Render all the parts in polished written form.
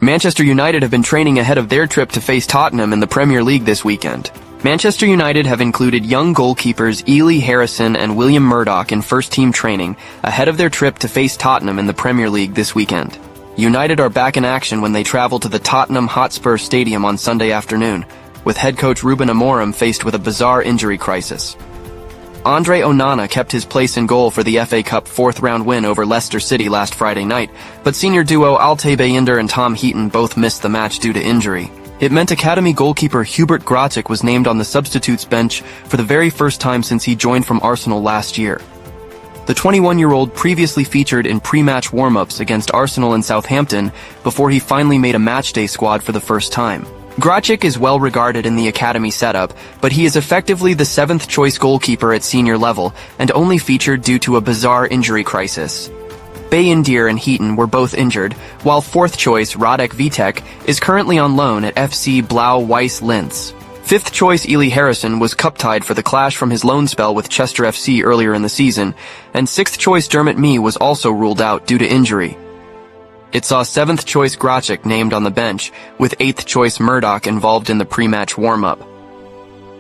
Manchester United have been training ahead of their trip to face Tottenham in the Premier League this weekend. Manchester United have included young goalkeepers Elyh Harrison and William Murdock in first-team training ahead of their trip to face Tottenham in the Premier League this weekend. United are back in action when they travel to the Tottenham Hotspur Stadium on Sunday afternoon, with head coach Ruben Amorim faced with a bizarre injury crisis. Andre Onana kept his place in goal for the FA Cup fourth-round win over Leicester City last Friday night, but senior duo Altay Bayınder and Tom Heaton both missed the match due to injury. It meant academy goalkeeper Hubert Grocic was named on the substitutes bench for the very first time since he joined from Arsenal last year. The 21-year-old previously featured in pre-match warm-ups against Arsenal and Southampton before he finally made a matchday squad for the first time. Grocic is well regarded in the academy setup, but he is effectively the seventh-choice goalkeeper at senior level and only featured due to a bizarre injury crisis. Bayınder and Heaton were both injured, while fourth-choice Radek Vitek is currently on loan at FC Blau-Weiss Linz. Fifth-choice Elyh Harrison was cup-tied for the clash from his loan spell with Chester FC earlier in the season, and sixth-choice Dermot Mee was also ruled out due to injury. It saw seventh-choice Grocic named on the bench, with eighth-choice Murdock involved in the pre-match warm-up.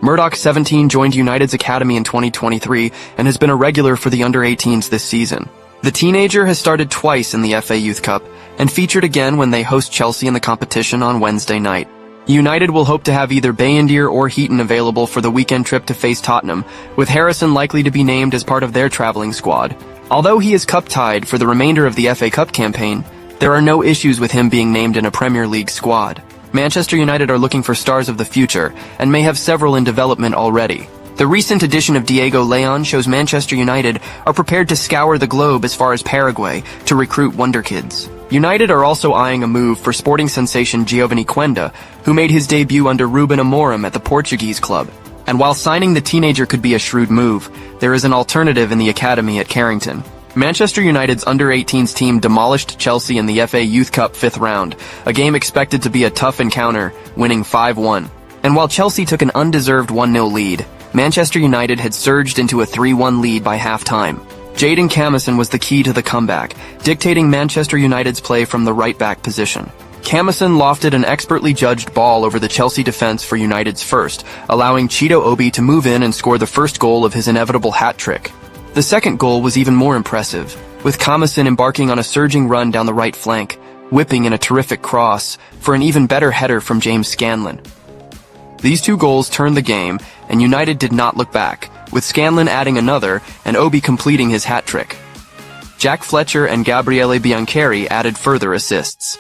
Murdock, 17, joined United's academy in 2023 and has been a regular for the under-18s this season. The teenager has started twice in the FA Youth Cup and featured again when they host Chelsea in the competition on Wednesday night. United will hope to have either Bayınder or Heaton available for the weekend trip to face Tottenham, with Harrison likely to be named as part of their traveling squad. Although he is cup-tied for the remainder of the FA Cup campaign, there are no issues with him being named in a Premier League squad. Manchester United are looking for stars of the future and may have several in development already. The recent addition of Diego Leon shows Manchester United are prepared to scour the globe as far as Paraguay to recruit wonder kids. United are also eyeing a move for sporting sensation Giovanni Quenda, who made his debut under Ruben Amorim at the Portuguese club. And while signing the teenager could be a shrewd move, there is an alternative in the academy at Carrington. Manchester United's under-18s team demolished Chelsea in the FA Youth Cup fifth round, a game expected to be a tough encounter, winning 5-1. And while Chelsea took an undeserved 1-0 lead, Manchester United had surged into a 3-1 lead by halftime. Jadon Kamason was the key to the comeback, dictating Manchester United's play from the right-back position. Kamason lofted an expertly judged ball over the Chelsea defense for United's first, allowing Chido Obi to move in and score the first goal of his inevitable hat-trick. The second goal was even more impressive, with Kamason embarking on a surging run down the right flank, whipping in a terrific cross for an even better header from James Scanlon. These two goals turned the game, and United did not look back, with Scanlon adding another and Obi completing his hat-trick. Jack Fletcher and Gabriele Biancheri added further assists.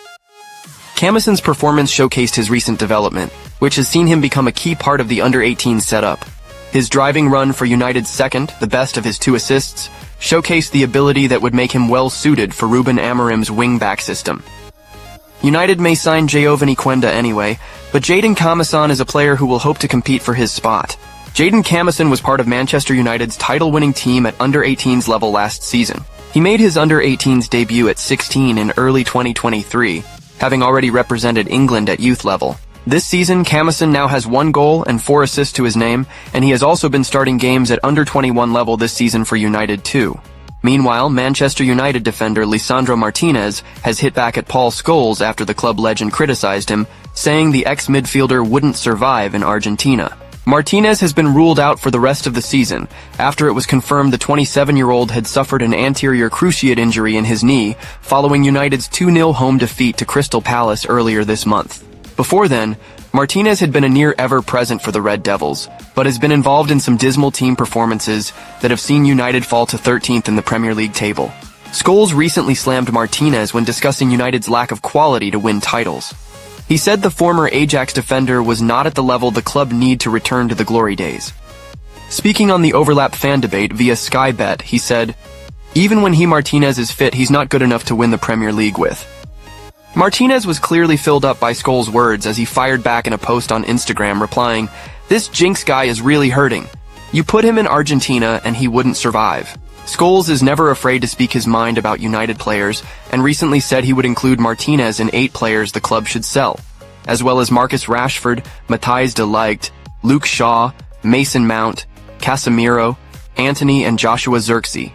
Kamason's performance showcased his recent development, which has seen him become a key part of the under-18 setup. His driving run for United's second, the best of his two assists, showcased the ability that would make him well-suited for Ruben Amorim's wing-back system. United may sign Giovanni Quenda anyway, but Jadon Kamason is a player who will hope to compete for his spot. Jadon Kamason was part of Manchester United's title-winning team at under-18s level last season. He made his under-18s debut at 16 in early 2023, having already represented England at youth level. This season, Kamason now has 1 goal and 4 assists to his name, and he has also been starting games at under-21 level this season for United too. Meanwhile, Manchester United defender Lisandro Martinez has hit back at Paul Scholes after the club legend criticized him, saying the ex-midfielder wouldn't survive in Argentina. Martinez has been ruled out for the rest of the season, after it was confirmed the 27-year-old had suffered an anterior cruciate injury in his knee following United's 2-0 home defeat to Crystal Palace earlier this month. Before then, Martinez had been a near ever-present for the Red Devils, but has been involved in some dismal team performances that have seen United fall to 13th in the Premier League table. Scholes recently slammed Martinez when discussing United's lack of quality to win titles. He said the former Ajax defender was not at the level the club need to return to the glory days. Speaking on the overlap fan debate via Sky Bet, he said, "Even when Martinez is fit, he's not good enough to win the Premier League with." Martinez was clearly filled up by Scholes' words as he fired back in a post on Instagram, replying, "This Jinx guy is really hurting. You put him in Argentina and he wouldn't survive." Scholes is never afraid to speak his mind about United players and recently said he would include Martinez in 8 players the club should sell, as well as Marcus Rashford, Matthijs de Ligt, Luke Shaw, Mason Mount, Casemiro, Antony, and Joshua Zirkzee.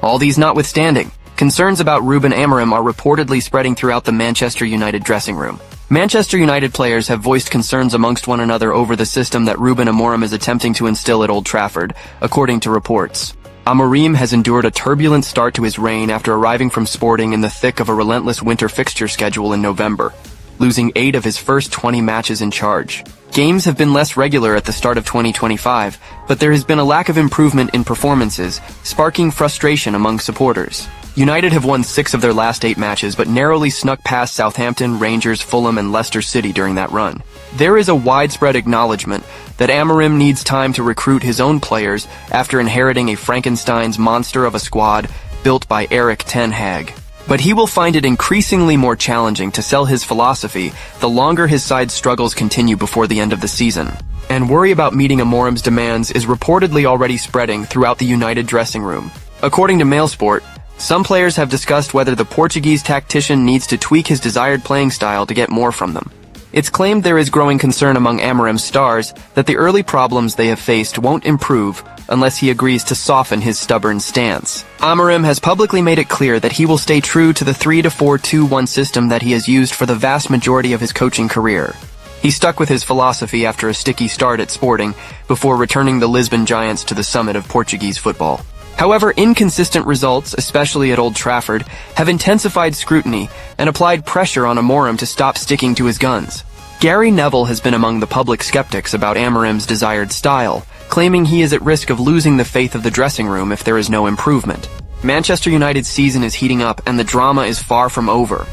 All these notwithstanding, Concerns about Ruben Amorim are reportedly spreading throughout the Manchester United dressing room. Manchester United players have voiced concerns amongst one another over the system that Ruben Amorim is attempting to instill at Old Trafford, according to reports. Amorim has endured a turbulent start to his reign after arriving from Sporting in the thick of a relentless winter fixture schedule in November, losing 8 of his first 20 matches in charge. Games have been less regular at the start of 2025, but there has been a lack of improvement in performances, sparking frustration among supporters. United have won 6 of their last 8 matches, but narrowly snuck past Southampton, Rangers, Fulham, and Leicester City during that run. There is a widespread acknowledgement that Amorim needs time to recruit his own players after inheriting a Frankenstein's monster of a squad built by Erik ten Hag. But he will find it increasingly more challenging to sell his philosophy the longer his side's struggles continue before the end of the season. And worry about meeting Amorim's demands is reportedly already spreading throughout the United dressing room. According to Mailsport, some players have discussed whether the Portuguese tactician needs to tweak his desired playing style to get more from them. It's claimed there is growing concern among Amorim's stars that the early problems they have faced won't improve unless he agrees to soften his stubborn stance. Amorim has publicly made it clear that he will stay true to the 3-4-2-1 system that he has used for the vast majority of his coaching career. He stuck with his philosophy after a sticky start at Sporting before returning the Lisbon Giants to the summit of Portuguese football. However, inconsistent results, especially at Old Trafford, have intensified scrutiny and applied pressure on Amorim to stop sticking to his guns. Gary Neville has been among the public skeptics about Amorim's desired style, claiming he is at risk of losing the faith of the dressing room if there is no improvement. Manchester United's season is heating up and the drama is far from over.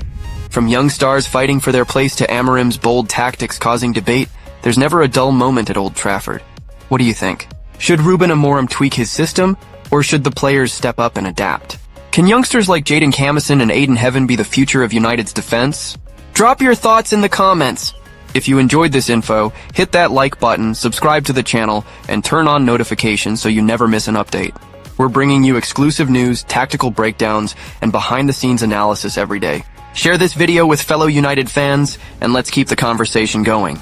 From young stars fighting for their place to Amorim's bold tactics causing debate, there's never a dull moment at Old Trafford. What do you think? Should Ruben Amorim tweak his system? Or should the players step up and adapt? Can youngsters like Jadon Kamason and Aiden Heaven be the future of United's defense? Drop your thoughts in the comments. If you enjoyed this info, hit that like button, subscribe to the channel, and turn on notifications so you never miss an update. We're bringing you exclusive news, tactical breakdowns, and behind-the-scenes analysis every day. Share this video with fellow United fans, and let's keep the conversation going.